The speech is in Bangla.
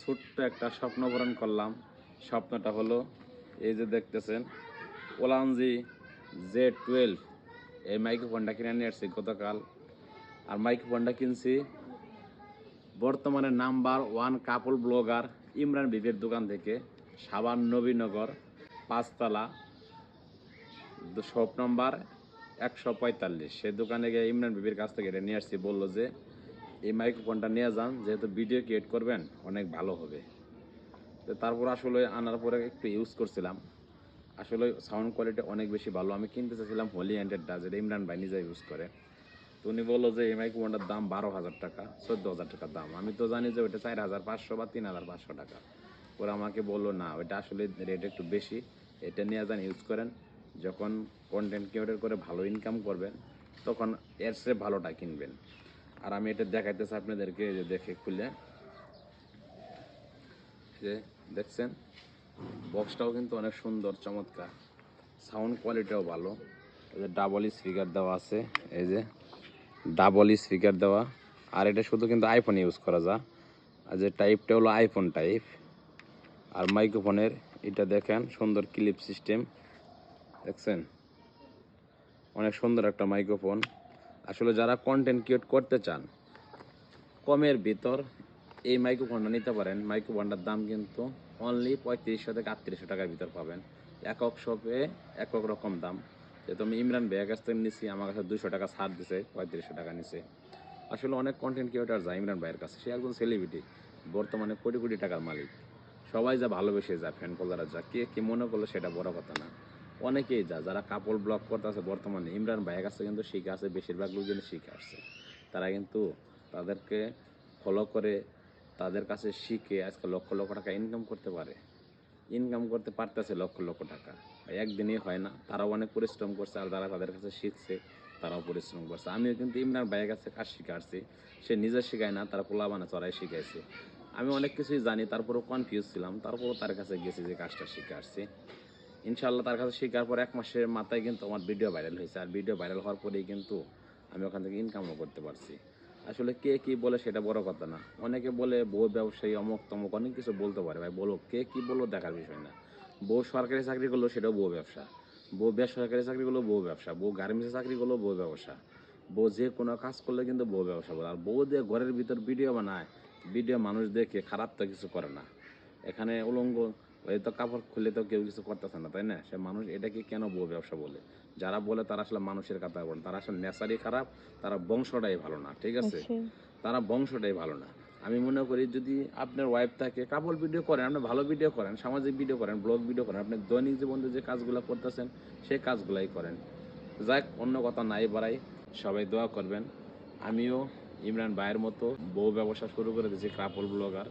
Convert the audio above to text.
ছোট্ট একটা স্বপ্ন পূরণ করলাম। স্বপ্নটা হলো এই যে দেখতেছেন ওলানজি Z12 এই মাইক্রোফোনটা কিনে নিয়ে আসছি গতকাল। আর মাইক্রোফোনটা কিনছি বর্তমানে নাম্বার 1 কাপল ব্লগার ইমরান বিবির দোকান থেকে, সাভার নবীনগর 5 তলা, শপ নম্বর 145। সে দোকানে গিয়ে ইমরান বিবির কাছ থেকে এটা নিয়ে আসছি। বললো যে এই মাইক্রোফোনটা নিয়ে যান, যেহেতু ভিডিও ক্রিয়েট করবেন অনেক ভালো হবে। তো তারপর আসলে আনার পরে একটু ইউজ করছিলাম, আসলে সাউন্ড কোয়ালিটি অনেক বেশি ভালো। আমি কিনতে চাইছিলাম হোলি হ্যান্ডেডটা, যেটা ইমরান ভাই নিজে ইউজ করে। তো উনি বললো যে এই মাইক্রোফোনটার দাম 12,000 টাকা, 14,000 টাকার দাম। আমি তো জানি যে ওইটা 4,500 বা 3,500 টাকা। ওরা আমাকে বললো না, ওইটা আসলে রেট একটু বেশি, এটা নিয়ে যান ইউজ করেন, যখন কন্টেন্ট ক্রিয়েটর করে ভালো ইনকাম করবেন তখন এর চেয়ে ভালোটা কিনবেন। আর আমি এটা দেখাইতেছি আপনাদেরকে, যে দেখে খুলে, যে দেখছেন বক্সটাও কিন্তু অনেক সুন্দর চমৎকার, সাউন্ড কোয়ালিটিও ভালো। এই যে ডাবল স্পিকার দেওয়া আছে, এই যে ডাবল স্পিকার দেওয়া। আর এটা শুধু কিন্তু আইফোন ইউজ করা যায়, আর যে টাইপটা হলো আইফোন টাইপ। আর মাইক্রোফোনের এটা দেখেন সুন্দর ক্লিপ সিস্টেম, দেখছেন অনেক সুন্দর একটা মাইক্রোফোন। আসলে যারা কন্টেন্ট ক্রিয়েট করতে চান কমের ভিতর এই মাইক্রোফোনটা নিতে পারেন। মাইক্রোফোনটার দাম কিন্তু অনলি 3500 থেকে 3800 টাকার ভিতর পাবেন। একক শপে একক রকম দাম। যেহেতু আমি ইমরান ভাইয়ের কাছ থেকে নিচ্ছি, আমার কাছে 200 টাকা ছাড় দিছে, 3500 টাকা নিছে। আসলে অনেক কন্টেন্ট ক্রিয়েটার যায় ইমরান ভাইয়ের কাছে, সে একজন সেলিব্রিটি, বর্তমানে কোটি কোটি টাকার মালিক। সবাই যা ভালোবেসে যায়, ফ্যান ফলোয়াররা যা, কে কি মনে করলো সেটা বড় কথা না। অনেকেই যা, যারা কাপড় ব্লগ করতে আছে বর্তমানে ইমরান ভাইয়ের কাছে কিন্তু শিখে আছে, বেশিরভাগ লোক কিন্তু শিখে আসছে। তারা কিন্তু তাদেরকে ফলো করে, তাদের কাছে শিখে আজকে লক্ষ লক্ষ টাকা ইনকাম করতে পারে, ইনকাম করতে পারতেছে লক্ষ লক্ষ টাকা। একদিনই হয় না, তারাও অনেক পরিশ্রম করছে। আর যারা তাদের কাছে শিখছে তারাও পরিশ্রম করছে। আমিও কিন্তু ইমরান ভাইয়ের কাছে কাজ শিখে আসছি। সে নিজে শেখায় না, তারা পোলাবানা চড়াই শিখাইছে। আমি অনেক কিছুই জানি, তারপরেও কনফিউজ ছিলাম, তারপরেও তার কাছে গেছি, যে কাজটা শিখে আসছি। ইনশাআল্লাহ তার কাছে শেখার পর 1 মাসের মাথায় কিন্তু আমার ভিডিও ভাইরাল হয়েছে। আর ভিডিও ভাইরাল হওয়ার পরেই কিন্তু আমি ওখান থেকে ইনকামও করতে পারছি। আসলে কে কি বলে সেটা বড় কথা না। অনেকে বলে বউ ব্যবসায়ী, অমুক তমুক অনেক কিছু বলতে পারে, ভাই বলো, কে কি বললো দেখার বিষয় না। বউ সরকারি চাকরি করলো সেটাও বউ ব্যবসা, বউ বেসরকারি চাকরি করলো বউ ব্যবসা, বউ গার্মেন্টসে চাকরি করলো বউ ব্যবসা, বউ যে কোনো কাজ করলে কিন্তু বউ ব্যবসা বলে। আর বউ দিয়ে ঘরের ভিতর ভিডিও বানায়, ভিডিও মানুষ দেখে খারাপ তো কিছু করে না। এখানে উলঙ্গ ওই তো কাপড় খুলে তো কেউ কিছু করতেছে না, তাই না? সে মানুষ এটাকে কেন বউ ব্যবসা বলে? যারা বলে তারা আসলে মানুষের কথা বলে, তারা আসলে নেচারই খারাপ, তারা বংশটাই ভালো না, ঠিক আছে? অবশ্যই। তারা বংশটাই ভালো না। আমি মনে করি যদি আপনার ওয়াইফ থাকে, কাপড় ভিডিও করেন, আপনি ভালো ভিডিও করেন, সামাজিক ভিডিও করেন, ব্লগ ভিডিও করেন, আপনি দৈনিক জীবনে যে কাজগুলো করতেছেন সেই কাজগুলাই করেন। যাক, অন্য কথা নাই বাড়াই, সবাই দোয়া করবেন। আমিও ইমরান ভাইয়ের মতো বউ ব্যবসা শুরু করে দিয়েছি, কাপড় ব্লগার।